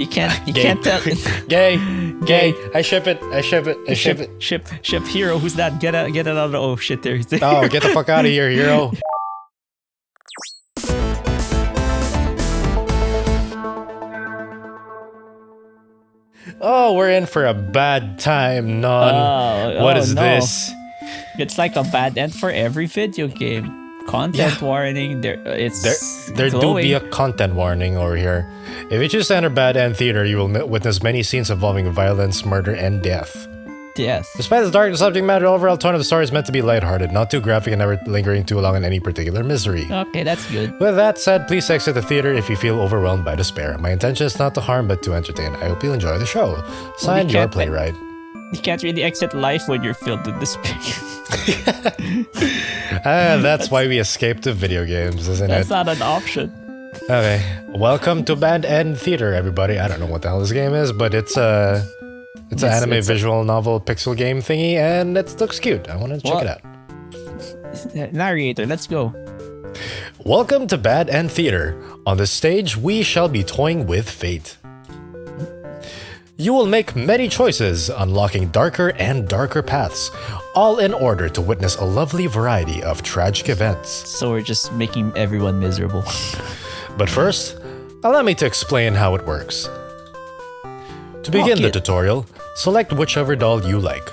You can't tell. Gay. I ship it. Ship hero. Who's that? Get it out of the. Oh shit! There. Oh, get the fuck out of here, hero. Oh, we're in for a bad time, Non. What is this? It's like a bad end for every video game. Content warning. There do be a content warning over here. If you choose to enter bad end theater, you will witness many scenes involving violence, murder, and death. Yes. Despite the dark subject matter, the overall tone of the story is meant to be lighthearted, not too graphic, and never lingering too long in any particular misery. Okay, that's good. With that said, please exit the theater if you feel overwhelmed by despair. My intention is not to harm, but to entertain. I hope you enjoy the show. Signed, your playwright. You can't really exit life when you're filled with despair. That's why we escape to video games, isn't it? That's not an option. Okay, welcome to Bad End Theater, everybody. I don't know what the hell this game is, but it's an anime visual novel pixel game thingy, and it looks cute. I want to check it out. Narrator, let's go. Welcome to Bad End Theater. On this stage, we shall be toying with fate. You will make many choices, unlocking darker and darker paths, all in order to witness a lovely variety of tragic events. So we're just making everyone miserable. But first, allow me to explain how it works. To begin the tutorial, select whichever doll you like.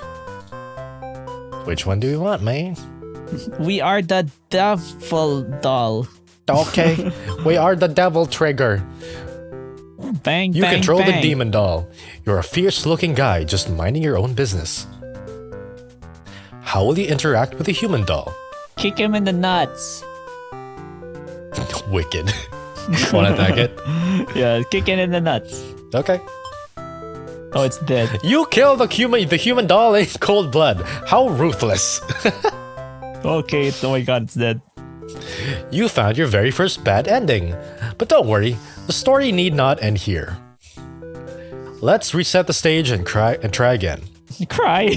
Which one do you want, man? We are the devil doll. Okay, we are the devil trigger. Bang, you bang, control bang. the demon doll. You're a fierce-looking guy just minding your own business. How will you interact with the human doll? Kick him in the nuts. Wicked. Want to attack it? Yeah, kick it in the nuts. Okay. Oh, it's dead. You kill the human doll in cold blood. How ruthless. Okay, oh my god, it's dead. You found your very first bad ending. But don't worry, the story need not end here. Let's reset the stage and try again. Cry?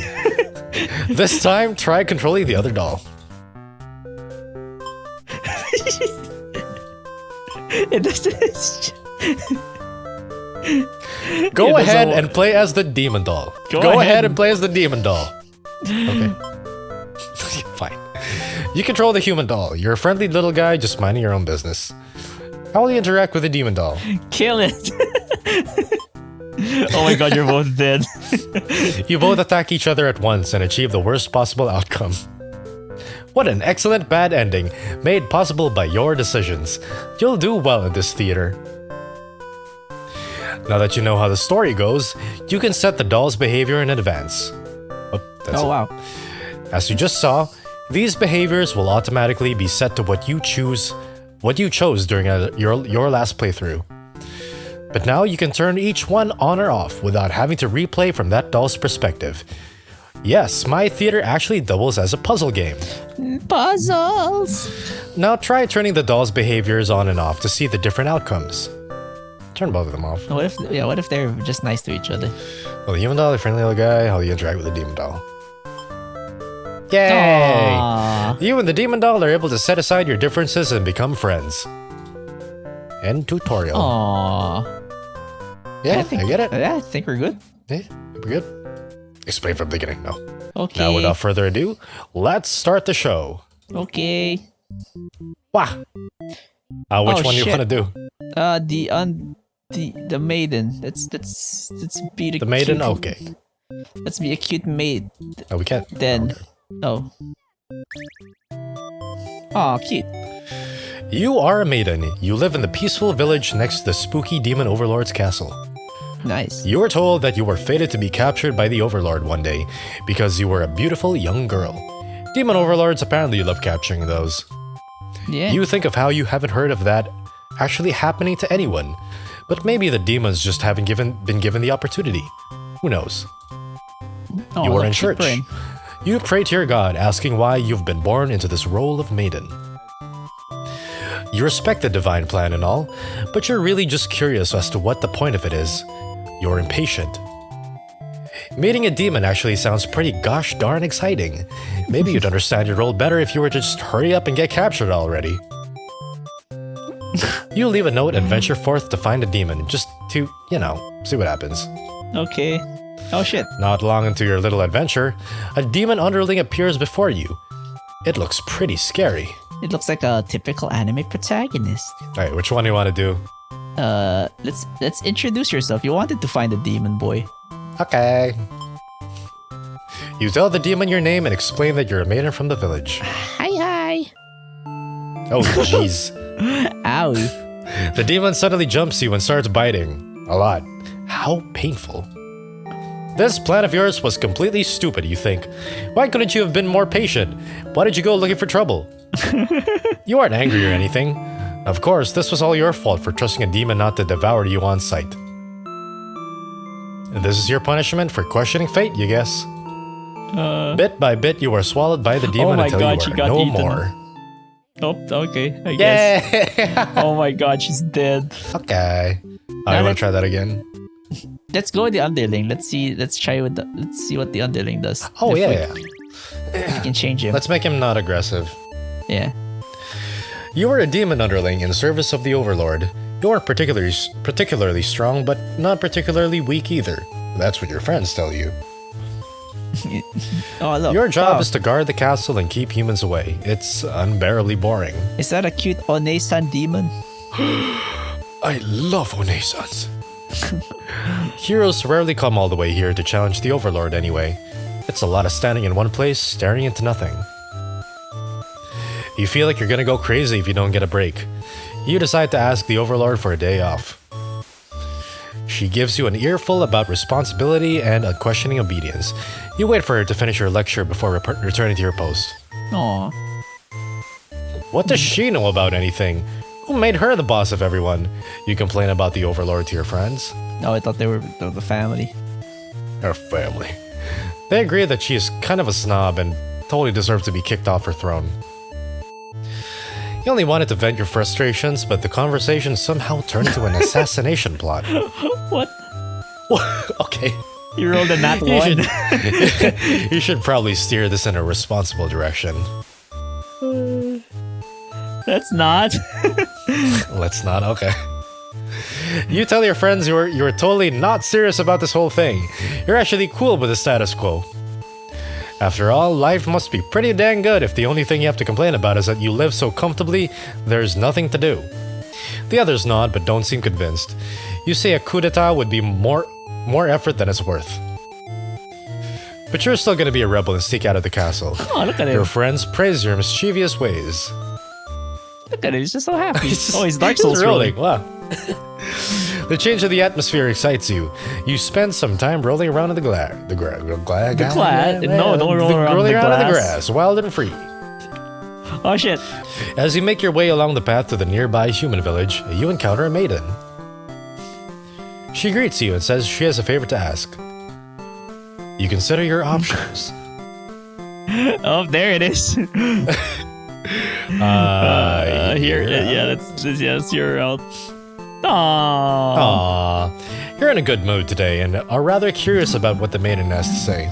This time, try controlling the other doll. Go ahead and play as the demon doll. Go ahead and play as the demon doll. Okay. Fine. You control the human doll. You're a friendly little guy just minding your own business. How will you interact with the demon doll? Kill it. Oh my god, you're both dead. You both attack each other at once and achieve the worst possible outcome. What an excellent bad ending, made possible by your decisions. You'll do well in this theater. Now that you know how the story goes, you can set the doll's behavior in advance. Oh, wow. As you just saw, these behaviors will automatically be set to what you chose during your last playthrough. But now you can turn each one on or off without having to replay from that doll's perspective. Yes, my theater actually doubles as a puzzle game. Puzzles! Now try turning the doll's behaviors on and off to see the different outcomes. Turn both of them off. What if they're just nice to each other? Well, the human doll, the friendly little guy, how do you interact with the demon doll? Yay! Aww. You and the demon doll are able to set aside your differences and become friends. End tutorial. Aww. Yeah, I get it. Yeah, I think we're good. Yeah, we're good. Explain from the beginning, no. Okay. Now, without further ado, let's start the show. Okay. Wah! Which one you want to do? The maiden. Let's be the maiden. Cute, okay. Let's be a cute maid. No, we can't. Then, okay. Oh, cute. You are a maiden. You live in the peaceful village next to the spooky demon Overlord's castle. Nice. You were told that you were fated to be captured by the Overlord one day because you were a beautiful young girl. Demon Overlords apparently love capturing those. Yeah. You think of how you haven't heard of that actually happening to anyone, but maybe the demons just haven't been given the opportunity. Who knows? Oh, you are in church. You pray to your God, asking why you've been born into this role of maiden. You respect the divine plan and all, but you're really just curious as to what the point of it is. You're impatient. Meeting a demon actually sounds pretty gosh darn exciting. Maybe you'd understand your role better if you were to just hurry up and get captured already. You leave a note and venture forth to find a demon, just to, see what happens. Okay. Oh shit. Not long into your little adventure, a demon underling appears before you. It looks pretty scary. It looks like a typical anime protagonist. Alright, which one do you want to do? Let's introduce yourself. You wanted to find a demon boy. Okay. You tell the demon your name and explain that you're a maiden from the village. Hi. Oh, jeez. Owie. The demon suddenly jumps you and starts biting. A lot. How painful. This plan of yours was completely stupid, you think. Why couldn't you have been more patient? Why did you go looking for trouble? You aren't angry or anything. Of course, this was all your fault for trusting a demon not to devour you on sight. This is your punishment for questioning fate, you guess. Bit by bit, you were swallowed by the demon my until God, you she were got no eaten. more. Oh, okay. I guess. Oh my god, she's dead. Okay. I want to try that again. Let's go with the underling. Let's see what the underling does. Oh, If we can change him. Let's make him not aggressive. Yeah. You were a demon underling in service of the Overlord. You weren't particularly strong, but not particularly weak either. That's what your friends tell you. Oh, look. Your job is to guard the castle and keep humans away. It's unbearably boring. Is that a cute One-san demon? I love One-sans. Heroes rarely come all the way here to challenge the Overlord anyway. It's a lot of standing in one place, staring into nothing. You feel like you're gonna go crazy if you don't get a break. You decide to ask the Overlord for a day off. She gives you an earful about responsibility and unquestioning obedience. You wait for her to finish her lecture before returning to your post. Aw. What does she know about anything? Who made her the boss of everyone? You complain about the Overlord to your friends? Oh, I thought they were the family. Her family. They agree that she is kind of a snob and totally deserves to be kicked off her throne. You only wanted to vent your frustrations, but the conversation somehow turned into an assassination plot. What? Okay. You rolled a nat one. You should probably steer this in a responsible direction. That's not. Let's not, okay. You tell your friends you're totally not serious about this whole thing. You're actually cool with the status quo. After all, life must be pretty dang good if the only thing you have to complain about is that you live so comfortably, there's nothing to do. The others nod but don't seem convinced. You say a coup d'etat would be more effort than it's worth. But you're still gonna be a rebel and sneak out of the castle. Oh, look at him. Your friends praise your mischievous ways. Look at him. He's just so happy. He's Dark He's Souls rolling. Wow. The change of the atmosphere excites you. You spend some time rolling around in the glass. No, don't roll around rolling the around in the glass. grass, wild and free. Oh shit. As you make your way along the path to the nearby human village, you encounter a maiden. She greets you and says she has a favor to ask. You consider your options. Oh, there it is. Here, yeah, that's your route. Aww. You're in a good mood today and are rather curious about what the maiden has to say.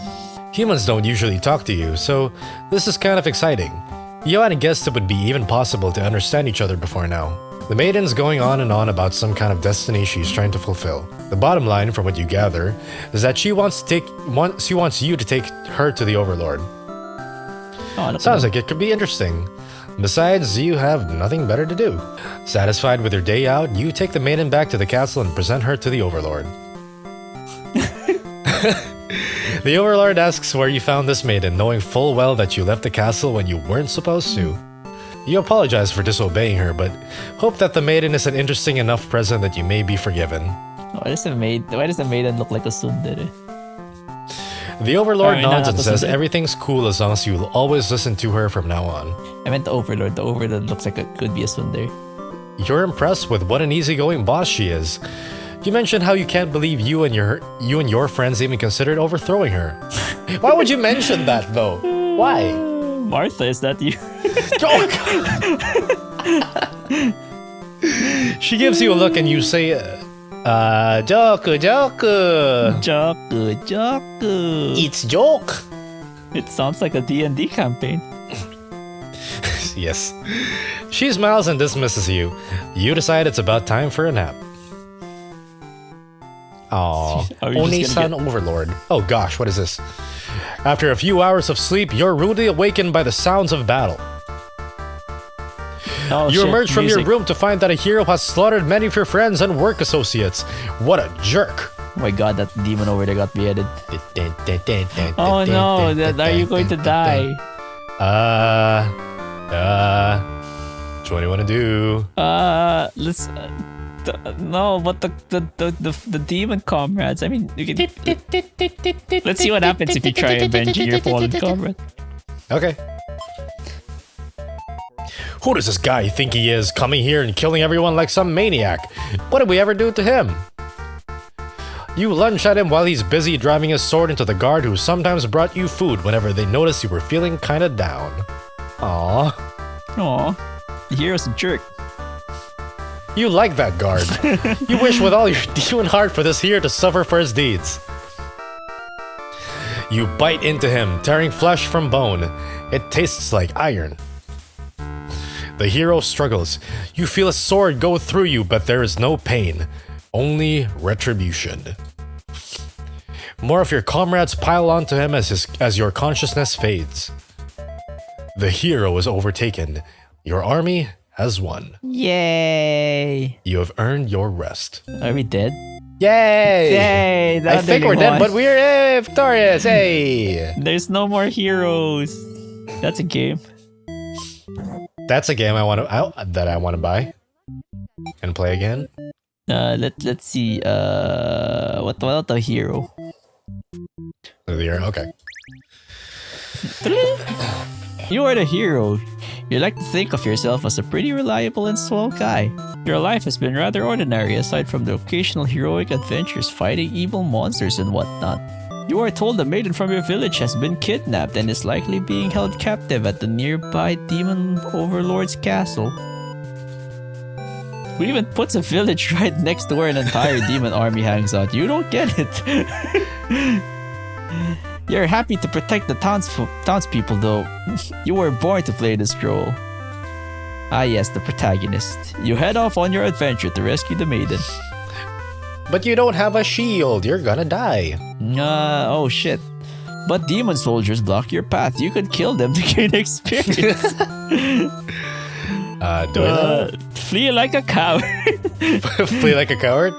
Humans don't usually talk to you, so this is kind of exciting. You hadn't guessed it would be even possible to understand each other before now. The maiden's going on and on about some kind of destiny she's trying to fulfill. The bottom line, from what you gather, is that she wants you to take her to the Overlord. Sounds like it could be interesting. Besides, you have nothing better to do. Satisfied with your day out, you take the maiden back to the castle and present her to the Overlord. The Overlord asks where you found this maiden, knowing full well that you left the castle when you weren't supposed to. You apologize for disobeying her, but hope that the maiden is an interesting enough present that you may be forgiven. Why does the maiden look like a tsundere? The Overlord nods and not says tsundere. everything's cool as long as you'll always listen to her from now on. I meant the Overlord. The Overlord looks like it could be a tsundere. You're impressed with what an easygoing boss she is. You mentioned how you can't believe you and your friends even considered overthrowing her. Why would you mention that though? Why? Martha, is that you? She gives you a look and you say, joke. Joke. It's joke. It sounds like a D&D campaign. Yes. She smiles and dismisses you. You decide it's about time for a nap. Aww. Oni-san Overlord. Oh gosh, what is this? After a few hours of sleep, you're rudely awakened by the sounds of battle. You emerge from your room to find that a hero has slaughtered many of your friends and work associates. What a jerk. Oh my god, that demon over there got beheaded. Oh no, are you going to die? What do you want to do? Let's... no, but the demon comrades. I mean, you can... Let's see what happens if you try avenging your fallen comrade. Okay. Who does this guy think he is, coming here and killing everyone like some maniac? What did we ever do to him? You lunge at him while he's busy driving his sword into the guard who sometimes brought you food whenever they noticed you were feeling kinda down. Aww. Aww. The hero's a jerk. You like that guard. You wish with all your demon heart for this hero to suffer for his deeds. You bite into him, tearing flesh from bone. It tastes like iron. The hero struggles. You feel a sword go through you, but there is no pain. Only retribution. More of your comrades pile onto him as your consciousness fades. The hero is overtaken. Your army has won. Yay! You have earned your rest. Are we dead? Yay! Yay! I think we're dead, but we're victorious! Hey! There's no more heroes. That's a game. That's a game I want to buy and play again. Let's see. What about the hero? The hero, okay. You are the hero. You like to think of yourself as a pretty reliable and swell guy. Your life has been rather ordinary aside from the occasional heroic adventures fighting evil monsters and whatnot. You are told a maiden from your village has been kidnapped and is likely being held captive at the nearby demon overlord's castle. Who even puts a village right next to where an entire demon army hangs out? You don't get it. You're happy to protect the townspeople though. You were born to play this role. Ah yes, the protagonist. You head off on your adventure to rescue the maiden. But you don't have a shield, you're gonna die. Oh shit. But demon soldiers block your path. You could kill them to gain experience. Flee like a coward. Flee like a coward?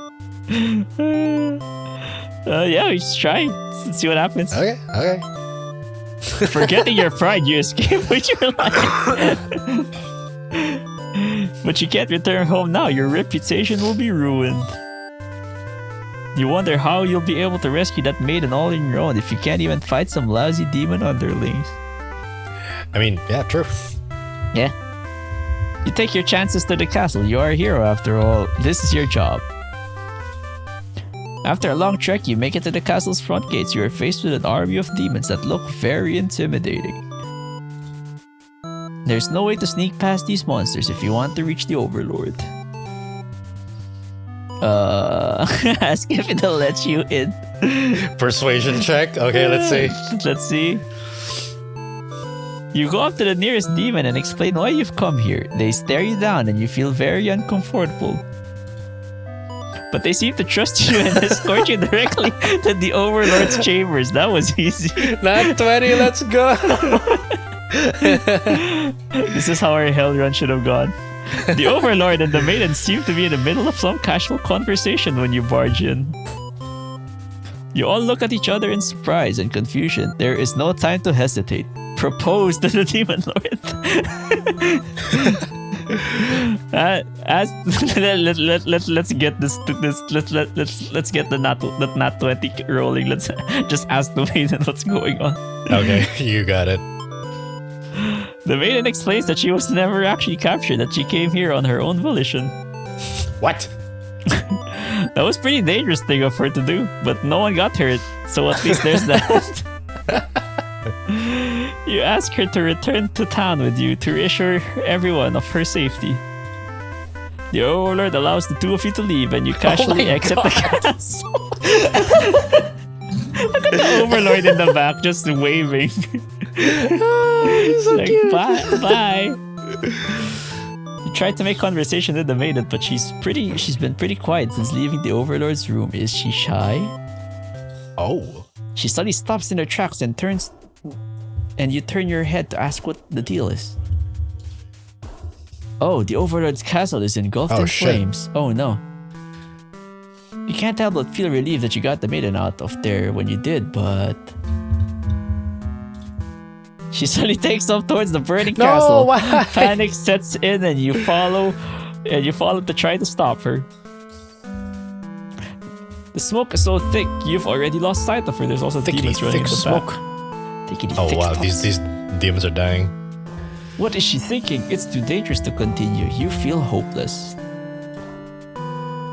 Yeah, we just try. Let's see what happens. Okay. Forgetting your pride, you escape with your life. But you can't return home now. Your reputation will be ruined. You wonder how you'll be able to rescue that maiden all on your own if you can't even fight some lousy demon underlings. I mean, yeah, true. Yeah. You take your chances to the castle. You are a hero after all. This is your job. After a long trek, you make it to the castle's front gates. You are faced with an army of demons that look very intimidating. There's no way to sneak past these monsters if you want to reach the Overlord. Ask if it'll let you in. Persuasion check? Okay, let's see. Let's see. You go up to the nearest demon and explain why you've come here. They stare you down and you feel very uncomfortable. But they seem to trust you and escort you directly to the Overlord's chambers. That was easy. Not 20, let's go! This is how our hell run should have gone. The Overlord and the maiden seem to be in the middle of some casual conversation when you barge in. You all look at each other in surprise and confusion. There is no time to hesitate. Propose to the demon lord. Let's get let's get the nat 20 rolling. Let's just ask the maiden what's going on. Okay, you got it. The maiden explains that she was never actually captured, that she came here on her own volition. What? That was pretty dangerous thing of her to do, but no one got hurt, so at least there's that. You ask her to return to town with you to reassure everyone of her safety. The Overlord allows the two of you to leave and you casually exit the castle. Look at the Overlord in the back just waving. Oh, he's so like, cute. Bye. You tried to make conversation with the maiden, but she's been pretty quiet since leaving the Overlord's room. Is she shy? Oh. She suddenly stops in her tracks and you turn your head to ask what the deal is. Oh, the Overlord's castle is engulfed in flames. Oh no. You can't help but feel relieved that you got the maiden out of there when you did, but... She suddenly takes off towards the burning castle. Why? Panic sets in and you follow to try to stop her. The smoke is so thick, you've already lost sight of her. There's also demons running in the smoke. back. Oh wow, these demons are dying. What is she thinking? It's too dangerous to continue. You feel hopeless.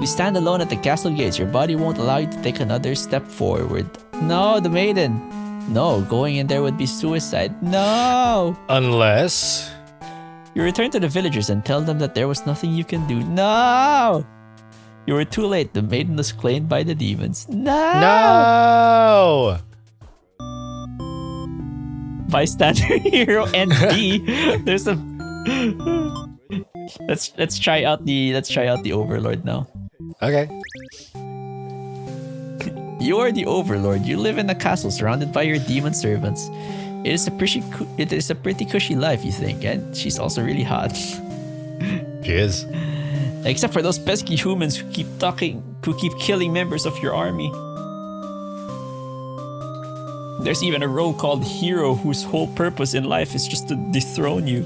You stand alone at the castle gates. Your body won't allow you to take another step forward. No, the maiden. No, going in there would be suicide. No! Unless... You return to the villagers and tell them that there was nothing you can do. No! You were too late. The maiden was claimed by the demons. No! Bystander hero and B. There's a... Let's try out the Overlord now. Okay. You are the Overlord. You live in a castle surrounded by your demon servants. It is a pretty cushy life, you think, and she's also really hot. She is. Except for those pesky humans who keep killing members of your army. There's even a role called Hero whose whole purpose in life is just to dethrone you.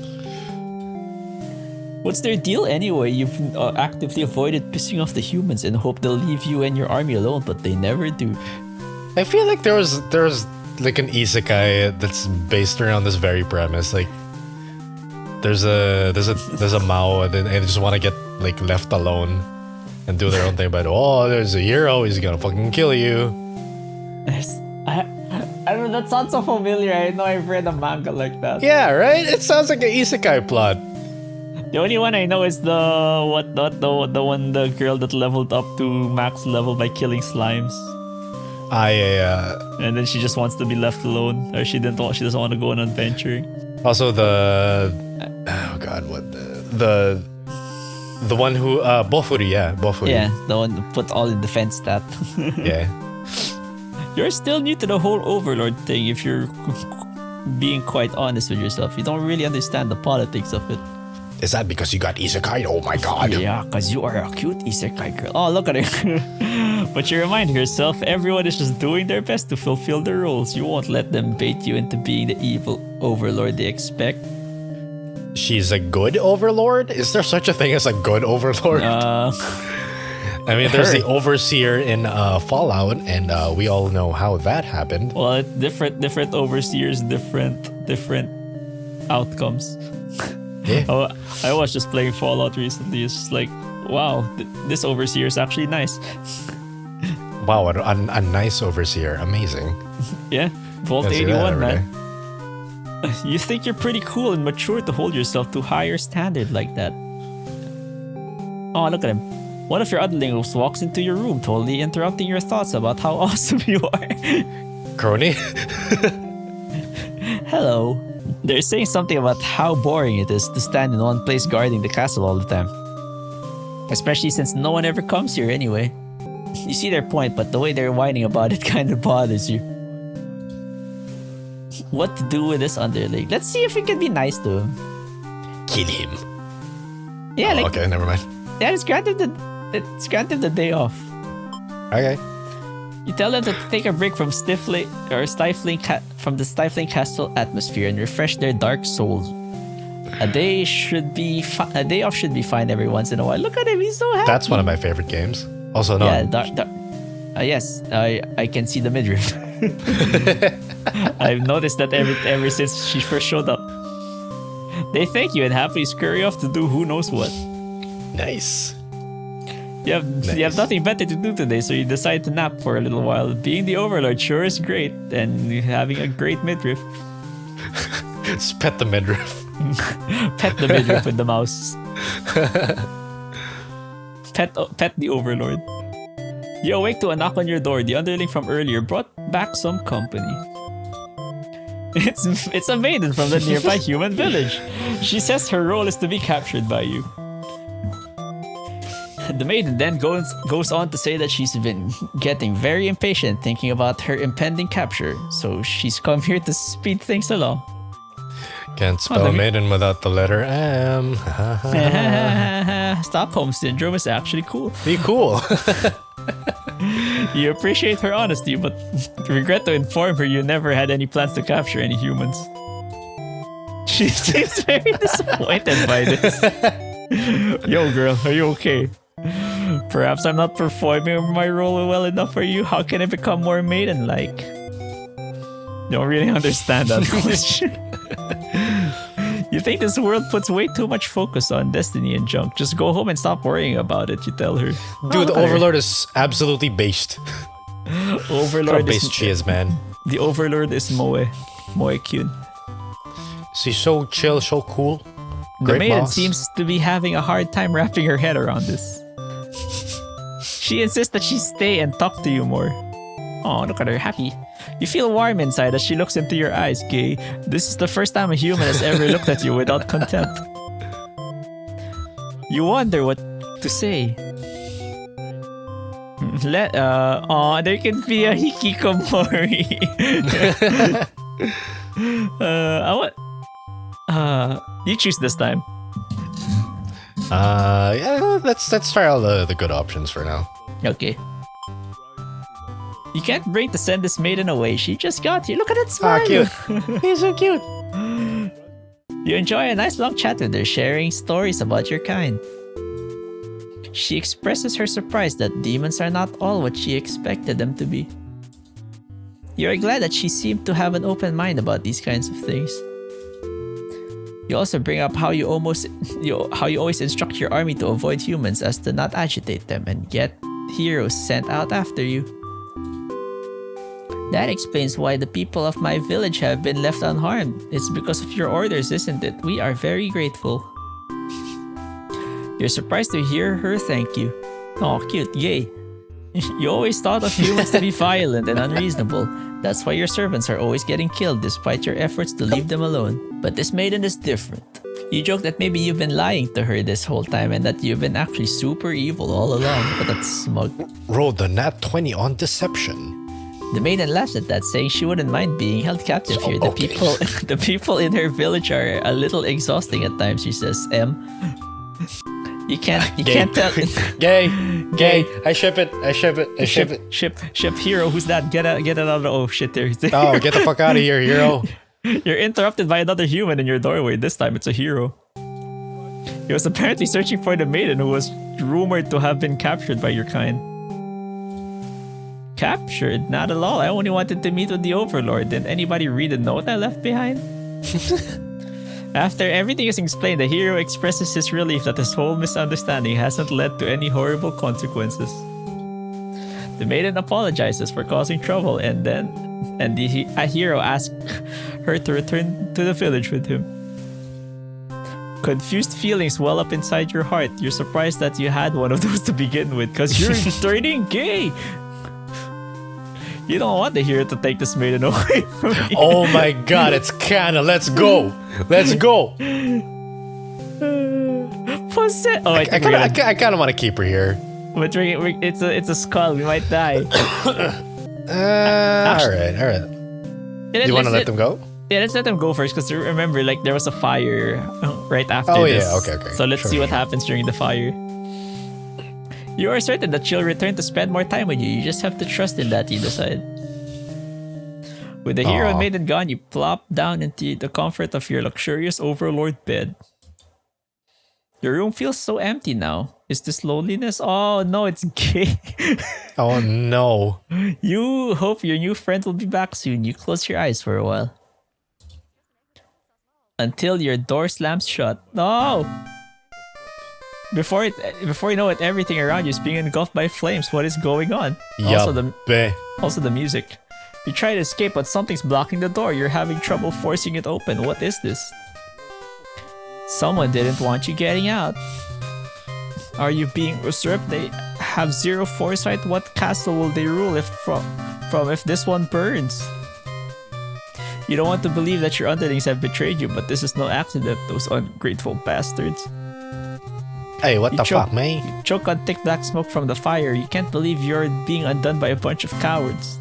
What's their deal anyway? You've actively avoided pissing off the humans and hope they'll leave you and your army alone, but they never do. I feel like there was like an isekai that's based around this very premise. Like there's a Mao and they just want to get like left alone and do their own thing. But there's a hero. He's gonna fucking kill you. I mean, that sounds so familiar. I know I've read a manga like that. Yeah, right. It sounds like an isekai plot. The only one I know is the girl that leveled up to max level by killing slimes. Yeah. And then she just wants to be left alone, or she doesn't want to go on an adventure. Also the one who Bofuri, Bofuri. Yeah, the one who put all in defense stat. Yeah. You're still new to the whole Overlord thing. If you're being quite honest with yourself, you don't really understand the politics of it. Is that because you got isekai? Oh my god. Yeah, because you are a cute isekai girl. Oh, look at her. But you remind yourself, everyone is just doing their best to fulfill their roles. You won't let them bait you into being the evil Overlord they expect. She's a good Overlord? Is there such a thing as a good Overlord? I mean, there's the Overseer in Fallout, and we all know how that happened. Well, different Overseers, different outcomes. Yeah. I was just playing Fallout recently. It's just like, wow, this Overseer is actually nice. Wow, a nice Overseer. Amazing. Yeah, Vault 81, man. You think you're pretty cool and mature to hold yourself to a higher standard like that. Oh, look at him. One of your underlings walks into your room, totally interrupting your thoughts about how awesome you are. Crony? Hello. They're saying something about how boring it is to stand in one place guarding the castle all the time. Especially since no one ever comes here anyway. You see their point, but the way they're whining about it kind of bothers you. What to do with this underling? Let's see if we can be nice to him. Kill him. Yeah, okay, never mind. Yeah, let's grant him the day off. Okay. You tell them to take a break from the stifling castle atmosphere and refresh their dark souls. A day off should be fine every once in a while. Look at him, he's so happy. That's one of my favorite games. Also, no. Yeah, yes, I can see the midriff. I've noticed that ever since she first showed up. They thank you and happily scurry off to do who knows what. Nice. You have nothing better to do today, so you decide to nap for a little while. Being the Overlord sure is great, and having a great midriff. Just pet the midriff. Pet the midriff with the mouse. Pet the Overlord. You awake to a knock on your door. The underling from earlier brought back some company. It's a maiden from the nearby human village. She says her role is to be captured by you. The maiden then goes on to say that she's been getting very impatient thinking about her impending capture, so she's come here to speed things along. Can't spell maiden without the letter M. Stockholm Syndrome is actually cool. Be cool. You appreciate her honesty, but regret to inform her you never had any plans to capture any humans. She seems very disappointed by this. Yo, girl, are you okay? Perhaps I'm not performing my role well enough for you. How can I become more maiden-like? Don't really understand that question. You think this world puts way too much focus on destiny and junk. Just go home and stop worrying about it, you tell her. Dude, the Overlord is absolutely based. Overlord How based she is, man. The Overlord is Moe. Moe-kyun. She's so chill, so cool. The maiden boss. seems to be having a hard time wrapping her head around this. She insists that she stay and talk to you more. Oh, look at her, happy. You feel warm inside as she looks into your eyes, Gay. This is the first time a human has ever looked at you without contempt. You wonder what to say. There can be a hikikomori. You choose this time. Yeah, let's try all the good options for now. Okay. You can't wait to send this maiden away. She just got here. Look at that smile. Ah, cute. He's so cute. You enjoy a nice long chat with her, sharing stories about your kind. She expresses her surprise that demons are not all what she expected them to be. You are glad that she seemed to have an open mind about these kinds of things. You also bring up how you always instruct your army to avoid humans as to not agitate them and get heroes sent out after you. That explains why the people of my village have been left unharmed. It's because of your orders, isn't it? We are very grateful. You're surprised to hear her thank you. Oh, cute, yay. You always thought of humans to be violent and unreasonable. That's why your servants are always getting killed despite your efforts to leave them alone. But this maiden is different. You joke that maybe you've been lying to her this whole time and that you've been actually super evil all along, but that's smug. Roll the nat 20 on deception. The maiden laughs at that, saying she wouldn't mind being held captive here. Okay. The people in her village are a little exhausting at times, she says. You can't tell. Gay. I ship it. Ship hero. Who's that? Get it out of the. Oh shit! There. Oh, get the fuck out of here, hero. You're interrupted by another human in your doorway. This time it's a hero. He was apparently searching for the maiden who was rumored to have been captured by your kind. Captured? Not at all. I only wanted to meet with the Overlord. Did anybody read the note I left behind? After everything is explained, the hero expresses his relief that this whole misunderstanding hasn't led to any horrible consequences. The maiden apologizes for causing trouble and the hero asks her to return to the village with him. Confused feelings well up inside your heart. You're surprised that you had one of those to begin with because you're turning gay. You don't want the hero to take this maiden away from you. Oh my god, it's canon. Let's go. Possess. Oh, I kind of want to keep her here. But it's a skull. We might die. All right. You want to let them go? Yeah, let's let them go first because remember, like there was a fire right after this. Oh yeah, okay. So let's see what happens during the fire. You are certain that she'll return to spend more time with you. You just have to trust in that, you decide. With the hero and maiden gone, you plop down into the comfort of your luxurious Overlord bed. Your room feels so empty now. Is this loneliness? Oh no, it's gay. Oh no. You hope your new friend will be back soon. You close your eyes for a while. Until your door slams shut. No! Before you know it, everything around you is being engulfed by flames. What is going on? Also the music. You try to escape, but something's blocking the door. You're having trouble forcing it open. What is this? Someone didn't want you getting out. Are you being usurped? They have zero foresight. What castle will they rule if this one burns? You don't want to believe that your underlings have betrayed you, but this is no accident, those ungrateful bastards. Hey, what You the choke- fuck, man? Choke on thick black smoke from the fire. You can't believe you're being undone by a bunch of cowards.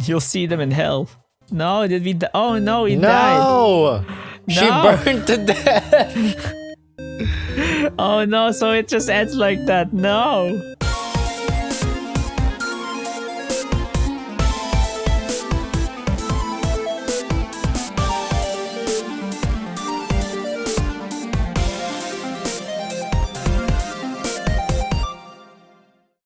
You'll see them in hell. No, did we? Oh no, he died. No! She No. burned to death! Oh no, so it just ends like that. No.